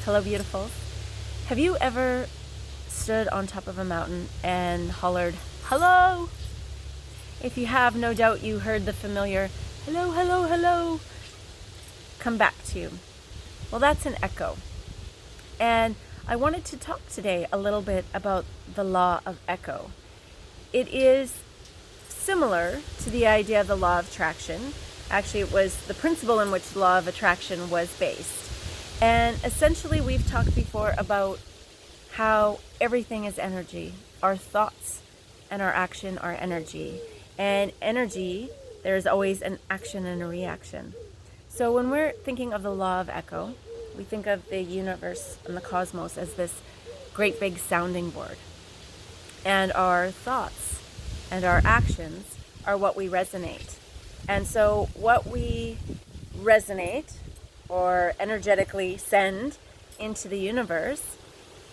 Hello, beautifuls. Have you ever stood on top of a mountain and hollered, hello? If you have, no doubt you heard the familiar, hello, hello, hello, come back to you. Well, that's an echo. And I wanted to talk today a little bit about the law of echo. It is similar to the idea of the law of attraction. Actually, it was the principle in which the law of attraction was based. And essentially, we've talked before about how everything is energy. Our thoughts and our action are energy. And energy, there's always an action and a reaction. So when we're thinking of the law of echo, we think of the universe and the cosmos as this great big sounding board. And our thoughts and our actions are what we resonate. And so what we resonate or energetically send into the universe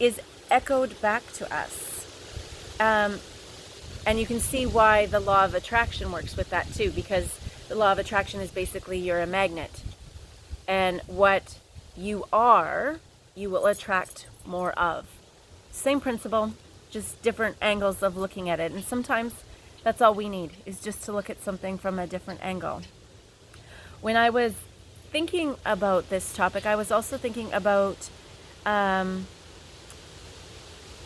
is echoed back to us. And you can see why the law of attraction works with that too, because the law of attraction is basically you're a magnet. And what you are, you will attract more of. Same principle, just different angles of looking at it. And sometimes that's all we need, is just to look at something from a different angle. When I was thinking about this topic, I was also thinking about the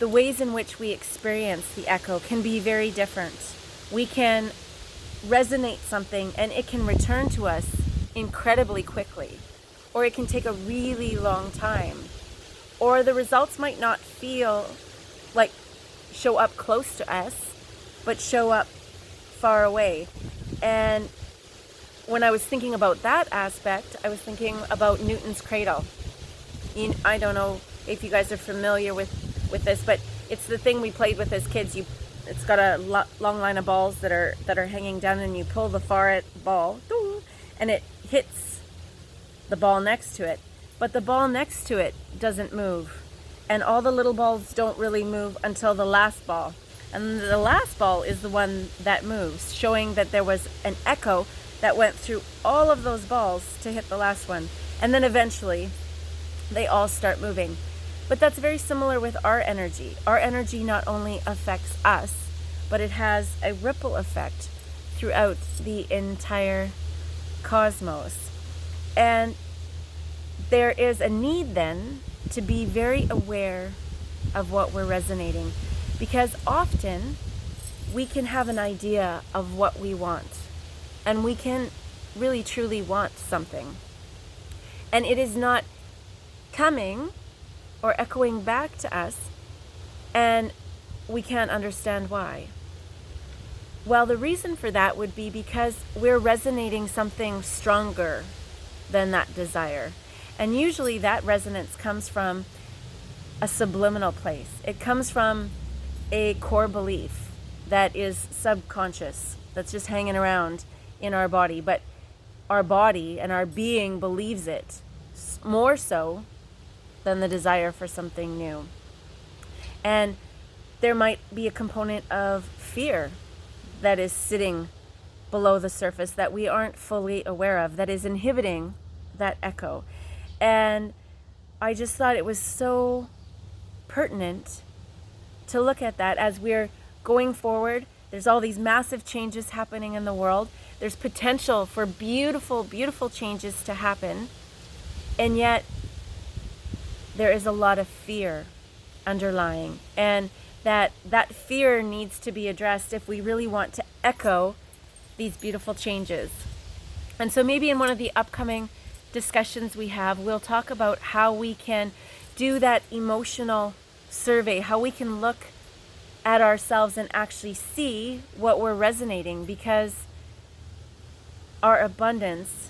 ways in which we experience the echo can be very different. We can resonate something and it can return to us incredibly quickly, or it can take a really long time, or the results might not feel like show up close to us, but show up far away. And when I was thinking about that aspect, I was thinking about Newton's cradle. I don't know if you guys are familiar with this, but it's the thing we played with as kids. It's got a long line of balls that are hanging down, and you pull the far ball, and it hits the ball next to it. But the ball next to it doesn't move, and all the little balls don't really move until the last ball. And the last ball is the one that moves, showing that there was an echo that went through all of those balls to hit the last one. And then eventually they all start moving. But that's very similar with our energy. Our energy not only affects us, but it has a ripple effect throughout the entire cosmos. And there is a need then to be very aware of what we're resonating, because often we can have an idea of what we want, and we can really truly want something, and it is not coming or echoing back to us, and we can't understand why. Well, the reason for that would be because we're resonating something stronger than that desire. And usually that resonance comes from a subliminal place. It comes from a core belief that is subconscious, that's just hanging around in our body. But our body and our being believes it more so than the desire for something new. And there might be a component of fear that is sitting below the surface that we aren't fully aware of, that is inhibiting that echo. And I just thought it was so pertinent to look at that as we're going forward. There's all these massive changes happening in the world. There's potential for beautiful, beautiful changes to happen. And yet there is a lot of fear underlying, and that fear needs to be addressed if we really want to echo these beautiful changes. And so maybe in one of the upcoming discussions we have, we'll talk about how we can do that emotional survey, how we can look at ourselves and actually see what we're resonating, because our abundance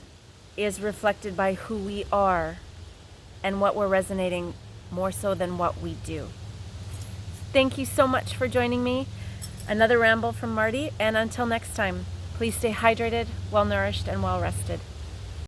is reflected by who we are and what we're resonating more so than what we do. Thank you so much for joining me. Another ramble from Marty, and until next time, please stay hydrated, well nourished, and well rested.